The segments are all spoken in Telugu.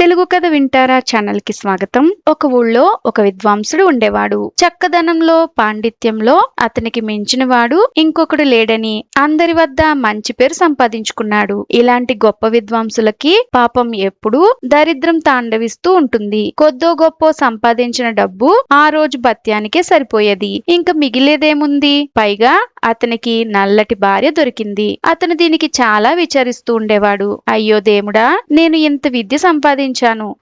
తెలుగు కథ వింటారా ఛానల్ కి స్వాగతం. ఒక ఊళ్ళో ఒక విద్వాంసుడు ఉండేవాడు. చక్కదనంలో పాండిత్యంలో అతనికి మించిన వాడు ఇంకొకడు లేడని అందరి వద్ద మంచి పేరు సంపాదించుకున్నాడు. ఇలాంటి గొప్ప విద్వాంసులకి పాపం ఎప్పుడూ దరిద్రం తాండవిస్తూ ఉంటుంది. కొద్దో గొప్ప సంపాదించిన డబ్బు ఆ రోజు భత్యానికే సరిపోయేది. ఇంక మిగిలేదేముంది? పైగా అతనికి నల్లటి భార్య దొరికింది. అతను దీనికి చాలా విచారిస్తూ ఉండేవాడు. అయ్యో దేవుడా, నేను ఇంత విద్య సంపాదించాను,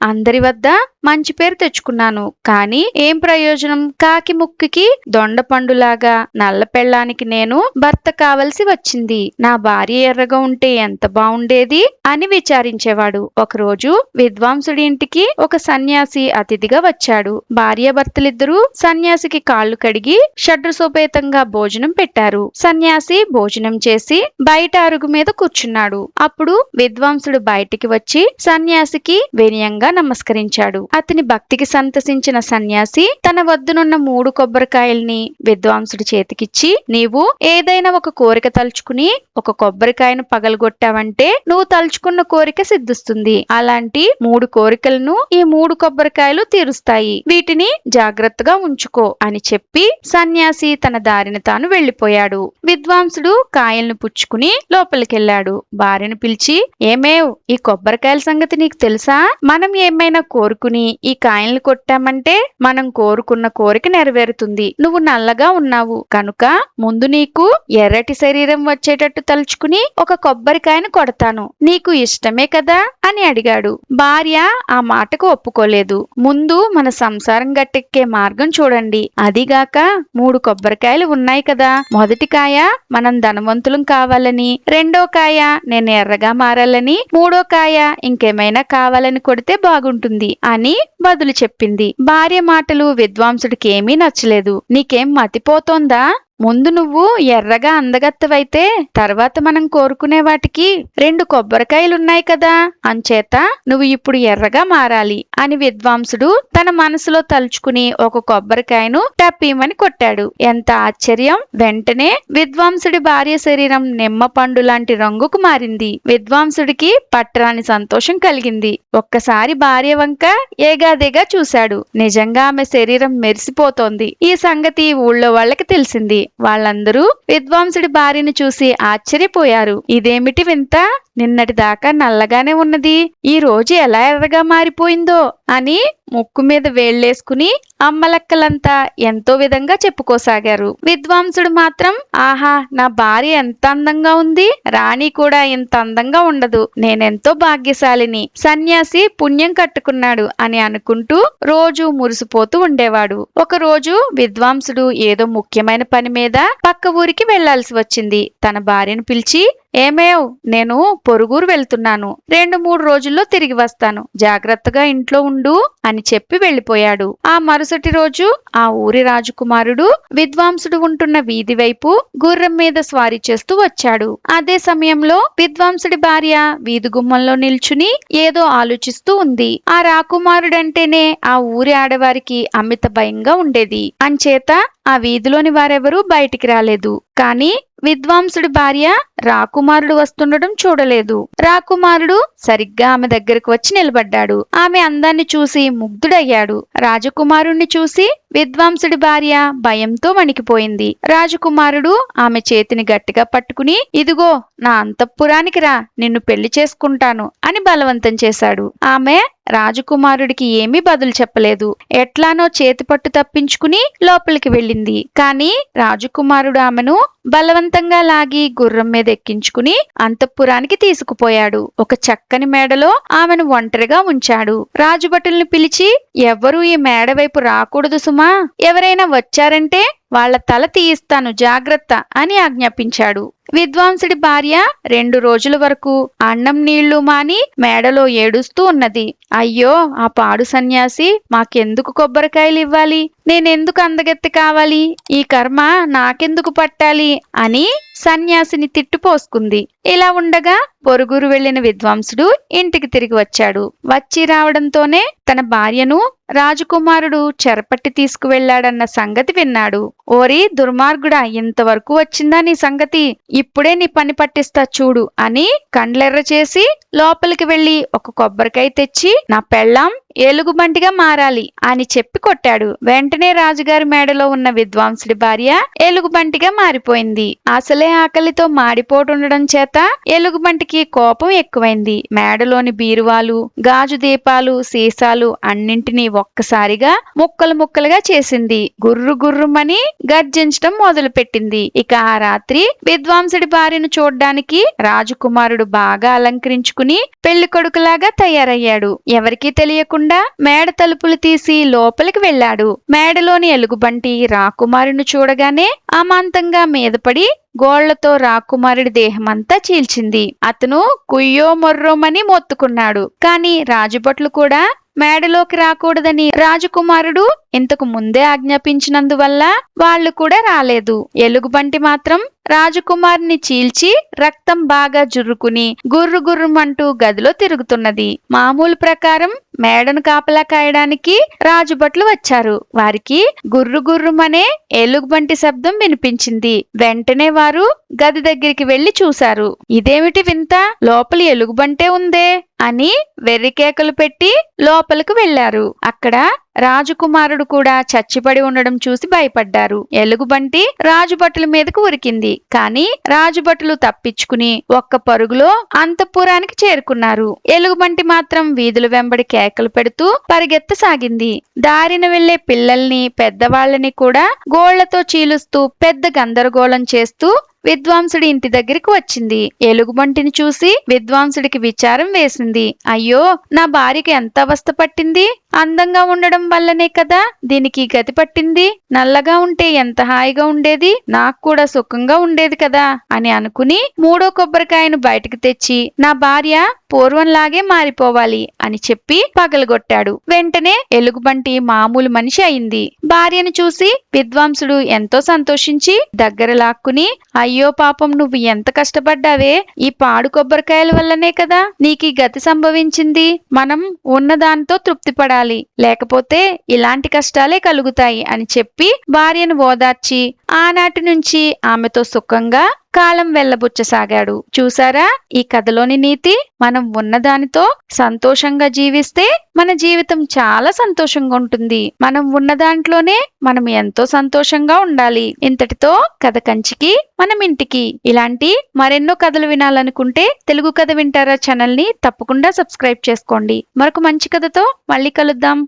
అందరి వద్ద మంచి పేరు తెచ్చుకున్నాను, కానీ ఏం ప్రయోజనం? కాకి ముక్కుకి దొండ పండులాగా నల్ల పెళ్ళానికి నేను భర్త కావలసి వచ్చింది. నా భార్య ఎర్రగా ఉంటే ఎంత బాగుండేది అని విచారించేవాడు. ఒకరోజు విద్వాంసుడి ఇంటికి ఒక సన్యాసి అతిథిగా వచ్చాడు. భార్యాభర్తలిద్దరూ సన్యాసికి కాళ్ళు కడిగి షడ్రసోపేతంగా భోజనం పెట్టారు. సన్యాసి భోజనం చేసి బయట అరుగు మీద కూర్చున్నాడు. అప్పుడు విద్వాంసుడు బయటికి వచ్చి సన్యాసికి వినయంగా నమస్కరించాడు. అతని భక్తికి సంతసించిన సన్యాసి తన వద్దనున్న 3 కొబ్బరికాయల్ని విద్వాంసుడి చేతికిచ్చి, నీవు ఏదైనా ఒక కోరిక తలుచుకుని ఒక కొబ్బరికాయను పగలగొట్టావంటే నువ్వు తలుచుకున్న కోరిక సిద్ధిస్తుంది. అలాంటి 3 కోరికలను ఈ 3 కొబ్బరికాయలు తీరుస్తాయి. వీటిని జాగ్రత్తగా ఉంచుకో అని చెప్పి సన్యాసి తన దారిని తాను వెళ్లిపోయాడు. విద్వాంసుడు కాయలను పుచ్చుకుని లోపలికెళ్లాడు. భార్యను పిలిచి, ఏమేవ్, ఈ కొబ్బరికాయల సంగతి నీకు తెలుసా? మనం ఏమైనా కోరుకుని ఈ కాయల్ని కొట్టామంటే మనం కోరుకున్న కోరిక నెరవేరుతుంది. నువ్వు నల్లగా ఉన్నావు కనుక ముందు నీకు ఎర్రటి శరీరం వచ్చేటట్టు తలుచుకుని ఒక కొబ్బరికాయను కొడతాను, నీకు ఇష్టమే కదా అని అడిగాడు. భార్య ఆ మాటకు ఒప్పుకోలేదు. ముందు మన సంసారం గట్టెక్కే మార్గం చూడండి. అదిగాక 3 కొబ్బరికాయలు ఉన్నాయి కదా, మొదటి కాయ మనం ధనవంతులం కావాలని, రెండో కాయ నేను ఎర్రగా మారాలని, మూడో కాయ ఇంకేమైనా కావాలని కొడితే బాగుంటుంది అని బదులు చెప్పింది. భార్య మాటలు విద్వాంసుడికి ఏమీ నచ్చలేదు. నీకేం మతిపోతోందా? ముందు నువ్వు ఎర్రగా అందగత్తవైతే తర్వాత మనం కోరుకునే వాటికి 2 కొబ్బరికాయలున్నాయి కదా, అంచేత నువ్వు ఇప్పుడు ఎర్రగా మారాలి అని విద్వాంసుడు తన మనసులో తలుచుకుని ఒక కొబ్బరికాయను టప్పీమని కొట్టాడు. ఎంత ఆశ్చర్యం! వెంటనే విద్వాంసుడి భార్య శరీరం నిమ్మ పండు లాంటి రంగుకు మారింది. విద్వాంసుడికి పట్టరాని సంతోషం కలిగింది. ఒక్కసారి భార్య వంక ఏగాదిగా చూశాడు. నిజంగా ఆమె శరీరం మెరిసిపోతోంది. ఈ సంగతి ఊళ్ళో వాళ్ళకి తెలిసింది. వాళ్ళందరూ విద్వాంసుడి భార్యను చూసి ఆశ్చర్యపోయారు. ఇదేమిటి వింత, నిన్నటి దాకా నల్లగానే ఉన్నది, ఈ రోజు ఎలా ఎర్రగా మారిపోయిందో అని ముక్కు మీద వేళ్లేసుకుని అమ్మలక్కలంతా ఎంతో విధంగా చెప్పుకోసాగారు. విద్వాంసుడు మాత్రం, ఆహా, నా భార్య ఎంత అందంగా ఉంది, రాణి కూడా ఇంత అందంగా ఉండదు, నేనెంతో భాగ్యశాలిని, సన్యాసి పుణ్యం కట్టుకున్నాడు అని అనుకుంటూ రోజు మురిసిపోతూ ఉండేవాడు. ఒకరోజు విద్వాంసుడు ఏదో ముఖ్యమైన పని మీద పక్క ఊరికి వెళ్లాల్సి వచ్చింది. తన భార్యను పిలిచి, ఏమేవ్, నేను పొరుగురు వెళ్తున్నాను, 2-3 రోజుల్లో తిరిగి వస్తాను, జాగ్రత్తగా ఇంట్లో ఉండు అని చెప్పి వెళ్లిపోయాడు. ఆ మరుసటి రోజు ఆ ఊరి రాజకుమారుడు విద్వాంసుడు ఉంటున్న వీధి వైపు గుర్రం మీద స్వారీ చేస్తూ వచ్చాడు. అదే సమయంలో విద్వాంసుడి భార్య వీధి గుమ్మంలో నిల్చుని ఏదో ఆలోచిస్తూ ఉంది. ఆ రాకుమారుడంటేనే ఆ ఊరి ఆడవారికి అమిత భయంగా ఉండేది. అంచేత ఆ వీధిలోని వారెవరూ బయటికి రాలేదు. కానీ విద్వాంసుడి భార్య రాకుమారుడు వస్తుండడం చూడలేదు. రాకుమారుడు సరిగ్గా ఆమె దగ్గరకు వచ్చి నిలబడ్డాడు. ఆమె అందాన్ని చూసి ముగ్ధుడయ్యాడు. రాజకుమారుణ్ణి చూసి విద్వాంసుడి భార్య భయంతో వణికిపోయింది. రాజకుమారుడు ఆమె చేతిని గట్టిగా పట్టుకుని, ఇదిగో నా అంతఃపురానికి రా, నిన్ను పెళ్లి చేసుకుంటాను అని బలవంతం చేశాడు. ఆమె రాజకుమారుడికి ఏమీ బదులు చెప్పలేదు. ఎట్లానో చేతిపట్టు తప్పించుకుని లోపలికి వెళ్ళింది. కానీ రాజకుమారుడు ఆమెను బలవంతంగా లాగి గుర్రం మీద ఎక్కించుకుని అంతఃపురానికి తీసుకుపోయాడు. ఒక చక్కని మేడలో ఆమెను ఒంటరిగా ఉంచాడు. రాజుభటుల్ని పిలిచి, ఎవ్వరూ ఈ మేడ వైపు రాకూడదు సుమా, ఎవరైనా వచ్చారంటే వాళ్ల తల తీయిస్తాను, జాగ్రత్త అని ఆజ్ఞాపించాడు. విద్వాంసుడి భార్య 2 రోజుల వరకు అన్నం నీళ్లు మాని మేడలో ఏడుస్తూ ఉన్నది. అయ్యో, ఆ పాడు సన్యాసి మాకెందుకు కొబ్బరికాయలు ఇవ్వాలి, నేనెందుకు అందగెత్తి కావాలి, ఈ కర్మ నాకెందుకు పట్టాలి అని సన్యాసిని తిట్టుపోసుకుంది. ఇలా ఉండగా పొరుగురు వెళ్లిన విద్వాంసుడు ఇంటికి తిరిగి వచ్చాడు. వచ్చి రావడంతోనే తన భార్యను రాజకుమారుడు చెరపట్టి తీసుకువెళ్లాడన్న సంగతి విన్నాడు. ఓరి దుర్మార్గుడా, ఇంతవరకు వచ్చిందా నీ సంగతి? ఇప్పుడే నీ పని పట్టిస్తా చూడు అని కండ్లెర్ర చేసి లోపలికి వెళ్లి ఒక కొబ్బరికాయ తెచ్చి, నా పెళ్ళాం ఏలుగుబంటిగా మారాలి అని చెప్పి కొట్టాడు. వెంటనే రాజుగారి మేడలో ఉన్న విద్వాంసుడి భార్య ఏలుగుబంటిగా మారిపోయింది. అసలే ఆకలితో మాడిపోతుండడం చేత ఏలుగుబంటికి కోపం ఎక్కువైంది. మేడలోని బీరువాలు, గాజు దీపాలు, సీసాలు అన్నింటినీ ఒక్కసారిగా ముక్కలు ముక్కలుగా చేసింది. గుర్రు గుర్రుమని గర్జించడం మొదలుపెట్టింది. ఇక ఆ రాత్రి విద్వాంసుడి భార్యను చూడ్డానికి రాజకుమారుడు బాగా అలంకరించుకుని పెళ్లి కొడుకులాగా తయారయ్యాడు. ఎవరికీ తెలియకుండా మేడ తలుపులు తీసి లోపలికి వెళ్ళాడు. మేడలోని ఎలుగుబంటి రాకుమారుని చూడగానే అమాంతంగా మీదపడి గోళ్లతో రాకుమారుడి దేహమంతా చీల్చింది. అతను కుయ్యో మొర్రోమని మొత్తుకున్నాడు. కాని రాజభట్లు కూడా మేడలోకి రాకూడదని రాజకుమారుడు ఇంతకు ముందే ఆజ్ఞాపించినందువల్ల వాళ్ళు కూడా రాలేదు. ఎలుగుబంటి మాత్రం రాజకుమారుని చీల్చి రక్తం బాగా జుర్రుకుని గుర్రు గుర్రుమంటూ గదిలో తిరుగుతున్నది. మామూలు ప్రకారం మేడను కాపలా కాయడానికి రాజుభట్లు వచ్చారు. వారికి గుర్రు గుర్రుమనే ఎలుగుబంటి శబ్దం వినిపించింది. వెంటనే వారు గది దగ్గరికి వెళ్లి చూశారు. ఇదేమిటి వింత, లోపలి ఎలుగుబంటే ఉందే అని వెర్రికేకలు పెట్టి లోపలకు వెళ్లారు. అక్కడ రాజకుమారుడు కూడా చచ్చిపడి ఉండడం చూసి భయపడ్డారు. ఎలుగుబంటి రాజుభటుల మీదకు ఉరికింది. కాని రాజుభటులు తప్పించుకుని ఒక్క పరుగులో అంతఃపురానికి చేరుకున్నారు. ఎలుగుబంటి మాత్రం వీధుల వెంబడి కేకలు పెడుతూ పరిగెత్తసాగింది. దారిన వెళ్లే పిల్లల్ని, పెద్దవాళ్లని కూడా గోళ్లతో చీలుస్తూ పెద్ద గందరగోళం చేస్తూ విద్వాంసుడి ఇంటి దగ్గరికి వచ్చింది. ఎలుగుబంటిని చూసి విద్వాంసుడికి విచారం వేసింది. అయ్యో, నా భార్యకి ఎంత అవస్థ పట్టింది. అందంగా ఉండడం వల్లనే కదా దీనికి గతి పట్టింది. నల్లగా ఉంటే ఎంత హాయిగా ఉండేది, నాకు కూడా సుఖంగా ఉండేది కదా అని అనుకుని మూడో కొబ్బరికాయను బయటకు తెచ్చి, నా భార్య పూర్వంలాగే మారిపోవాలి అని చెప్పి పగలగొట్టాడు. వెంటనే ఎలుగుబంటి మామూలు మనిషి అయింది. భార్యను చూసి విద్వాంసుడు ఎంతో సంతోషించి దగ్గర లాక్కుని, అయ్యో పాపం, నువ్వు ఎంత కష్టపడ్డావే. ఈ పాడు కొబ్బరికాయల వల్లనే కదా నీకీ గతి సంభవించింది. మనం ఉన్నదాంతో తృప్తి పడాలి, లేకపోతే ఇలాంటి కష్టాలే కలుగుతాయి అని చెప్పి భార్యను ఓదార్చి ఆనాటి నుంచి ఆమెతో సుఖంగా కాలం వెళ్లబుచ్చసాగాడు. చూసారా ఈ కథలోని నీతి? మనం ఉన్నదానితో సంతోషంగా జీవిస్తే మన జీవితం చాలా సంతోషంగా ఉంటుంది. మనం ఉన్న దాంట్లోనే మనం ఎంతో సంతోషంగా ఉండాలి. ఇంతటితో కథ కంచికి మనం ఇంటికి. ఇలాంటి మరెన్నో కథలు వినాలనుకుంటే తెలుగు కథ వింటారా ఛానల్ ని తప్పకుండా సబ్స్క్రైబ్ చేసుకోండి. మరొక మంచి కథతో మళ్ళీ కలుద్దాం.